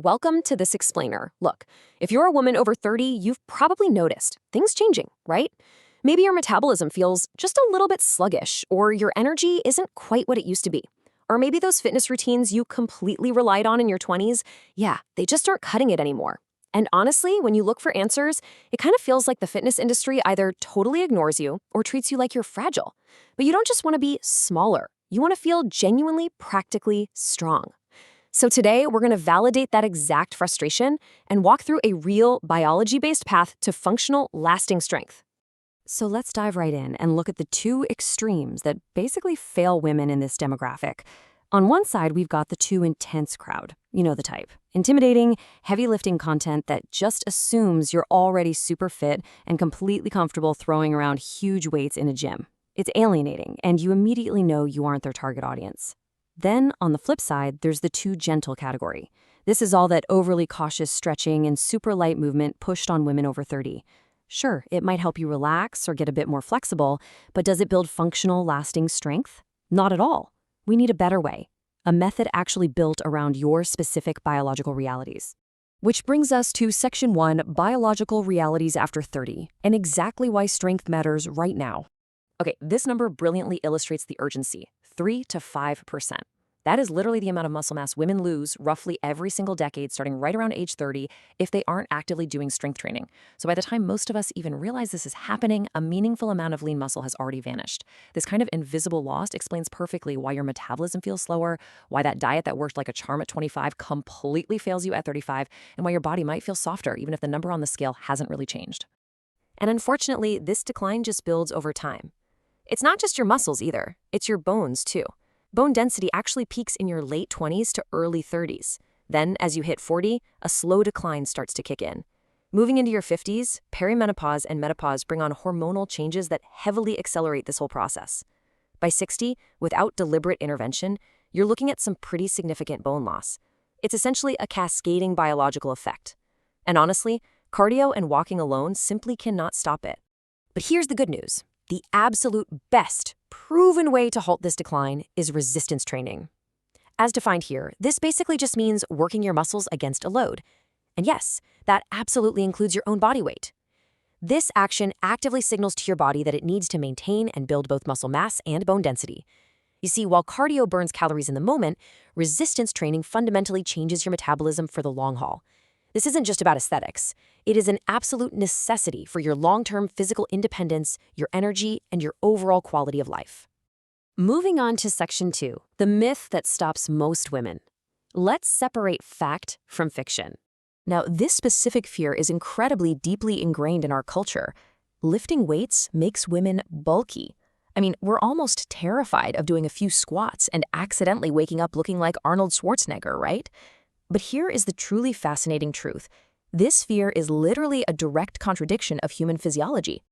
welcome to this explainer. Look, if you're a woman over 30, you've probably noticed things changing, right? Maybe your metabolism feels just a little bit sluggish, or your energy isn't quite what it used to be. Or maybe those fitness routines you completely relied on in your 20s, yeah, they just aren't cutting it anymore. And honestly, when you look for answers, it kind of feels like the fitness industry either totally ignores you or treats you like you're fragile. But you don't just want to be smaller. You want to feel genuinely, practically strong. So today, we're going to validate that exact frustration and walk through a real biology-based path to functional, lasting strength. So let's dive right in and look at the two extremes that basically fail women in this demographic. On one side, we've got the too intense crowd. You know the type. Intimidating, heavy lifting content that just assumes you're already super fit and completely comfortable throwing around huge weights in a gym. It's alienating, and you immediately know you aren't their target audience. Then, on the flip side, there's the too gentle category. This is all that overly cautious stretching and super light movement pushed on women over 30. Sure, it might help you relax or get a bit more flexible, but does it build functional, lasting strength? Not at all. We need a better way, a method actually built around your specific biological realities. Which brings us to Section 1, Biological Realities After 30, and exactly why strength matters right now. Okay, this number brilliantly illustrates the urgency, 3 to 5%. That is literally the amount of muscle mass women lose roughly every single decade starting right around age 30 if they aren't actively doing strength training. So by the time most of us even realize this is happening, a meaningful amount of lean muscle has already vanished. This kind of invisible loss explains perfectly why your metabolism feels slower, why that diet that worked like a charm at 25 completely fails you at 35, and why your body might feel softer even if the number on the scale hasn't really changed. And unfortunately, this decline just builds over time. It's not just your muscles either, it's your bones too. Bone density actually peaks in your late 20s to early 30s. Then, as you hit 40, a slow decline starts to kick in. Moving into your 50s, perimenopause and menopause bring on hormonal changes that heavily accelerate this whole process. By 60, without deliberate intervention, you're looking at some pretty significant bone loss. It's essentially a cascading biological effect. And honestly, cardio and walking alone simply cannot stop it. But here's the good news. The absolute best, proven way to halt this decline is resistance training. As defined here, this basically just means working your muscles against a load. And yes, that absolutely includes your own body weight. This action actively signals to your body that it needs to maintain and build both muscle mass and bone density. You see, while cardio burns calories in the moment, resistance training fundamentally changes your metabolism for the long haul. This isn't just about aesthetics. It is an absolute necessity for your long-term physical independence, your energy, and your overall quality of life. Moving on to Section 2, the myth that stops most women. Let's separate fact from fiction. Now, this specific fear is incredibly deeply ingrained in our culture. Lifting weights makes women bulky. I mean, we're almost terrified of doing a few squats and accidentally waking up looking like Arnold Schwarzenegger, right? But here is the truly fascinating truth. This fear is literally a direct contradiction of human physiology.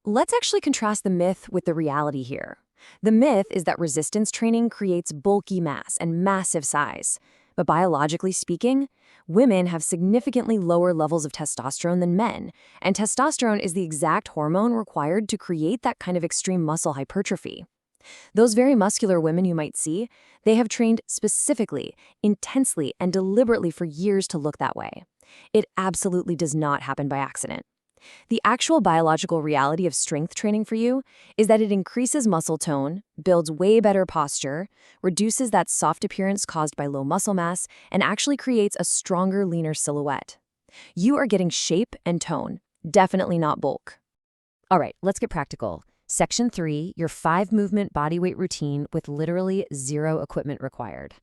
Let's actually contrast the myth with the reality here. The myth is that resistance training creates bulky mass and massive size. But biologically speaking, women have significantly lower levels of testosterone than men, and testosterone is the exact hormone required to create that kind of extreme muscle hypertrophy. Those very muscular women you might see, they have trained specifically, intensely, and deliberately for years to look that way. It absolutely does not happen by accident. The actual biological reality of strength training for you is that it increases muscle tone, builds way better posture, reduces that soft appearance caused by low muscle mass, and actually creates a stronger, leaner silhouette. You are getting shape and tone, definitely not bulk. All right, let's get practical. Section 3, your 5-movement bodyweight routine with literally 0 equipment required.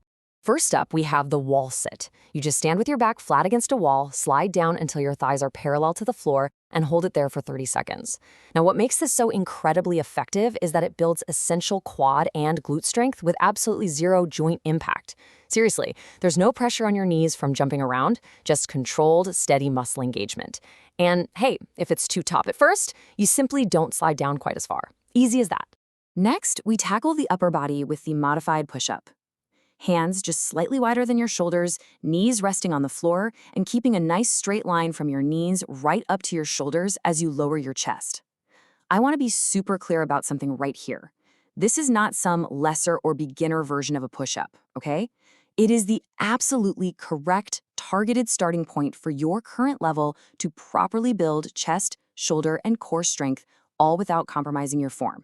First up, we have the wall sit. You just stand with your back flat against a wall, slide down until your thighs are parallel to the floor, and hold it there for 30 seconds. Now, what makes this so incredibly effective is that it builds essential quad and glute strength with absolutely 0 joint impact. Seriously, there's no pressure on your knees from jumping around, just controlled, steady muscle engagement. And hey, if it's too tough at first, you simply don't slide down quite as far. Easy as that. Next, we tackle the upper body with the modified push-up. Hands just slightly wider than your shoulders, knees resting on the floor, and keeping a nice straight line from your knees right up to your shoulders as you lower your chest. I want to be super clear about something right here. This is not some lesser or beginner version of a push-up, okay? It is the absolutely correct targeted starting point for your current level to properly build chest, shoulder, and core strength, all without compromising your form.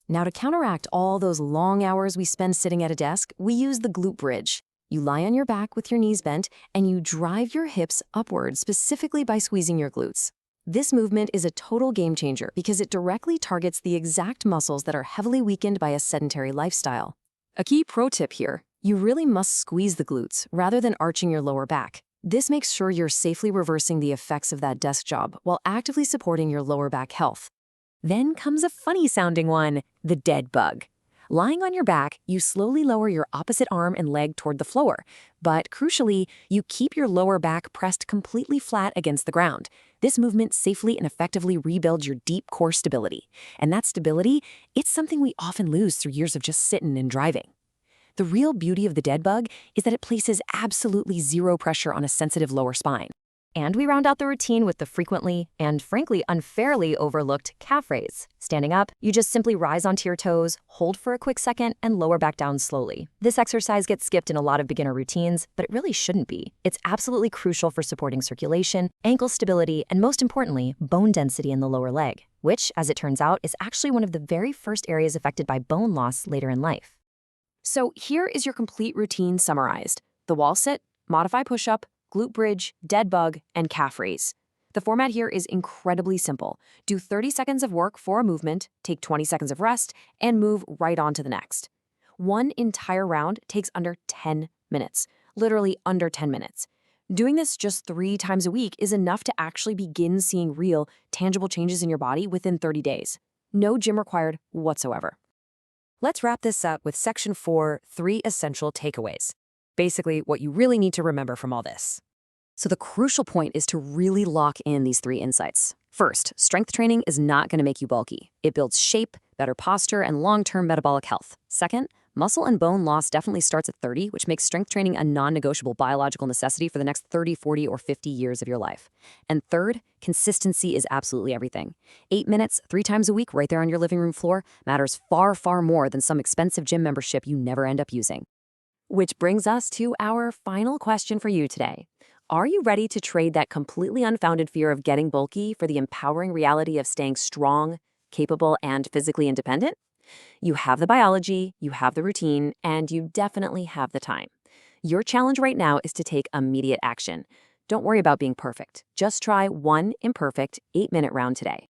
Now, to counteract all those long hours we spend sitting at a desk, we use the glute bridge. You lie on your back with your knees bent, and you drive your hips upward specifically by squeezing your glutes. This movement is a total game changer because it directly targets the exact muscles that are heavily weakened by a sedentary lifestyle. A key pro tip here, you really must squeeze the glutes rather than arching your lower back. This makes sure you're safely reversing the effects of that desk job while actively supporting your lower back health. Then comes a funny-sounding one, the dead bug. Lying on your back, you slowly lower your opposite arm and leg toward the floor, but crucially, you keep your lower back pressed completely flat against the ground. This movement safely and effectively rebuilds your deep core stability. And that stability, it's something we often lose through years of just sitting and driving. The real beauty of the dead bug is that it places absolutely zero pressure on a sensitive lower spine. And we round out the routine with the frequently and frankly unfairly overlooked calf raise. Standing up, you just simply rise onto your toes, hold for a quick second, and lower back down slowly. This exercise gets skipped in a lot of beginner routines, but it really shouldn't be. It's absolutely crucial for supporting circulation, ankle stability, and most importantly, bone density in the lower leg, which, as it turns out, is actually one of the very first areas affected by bone loss later in life. So here is your complete routine summarized: the wall sit, modify push-up, glute bridge, dead bug, and calf raise. The format here is incredibly simple. Do 30 seconds of work for a movement, take 20 seconds of rest, and move right on to the next. One entire round takes under 10 minutes, literally under 10 minutes. Doing this just 3 times a week is enough to actually begin seeing real, tangible changes in your body within 30 days. No gym required whatsoever. Let's wrap this up with Section 4, 3 essential takeaways. Basically, what you really need to remember from all this. So the crucial point is to really lock in these 3 insights. First, strength training is not going to make you bulky. It builds shape, better posture, and long-term metabolic health. Second, muscle and bone loss definitely starts at 30, which makes strength training a non-negotiable biological necessity for the next 30, 40, or 50 years of your life. And third, consistency is absolutely everything. 8 minutes, 3 times a week, right there on your living room floor, matters far, far more than some expensive gym membership you never end up using. Which brings us to our final question for you today. Are you ready to trade that completely unfounded fear of getting bulky for the empowering reality of staying strong, capable, and physically independent? You have the biology, you have the routine, and you definitely have the time. Your challenge right now is to take immediate action. Don't worry about being perfect. Just try one imperfect 8-minute round today.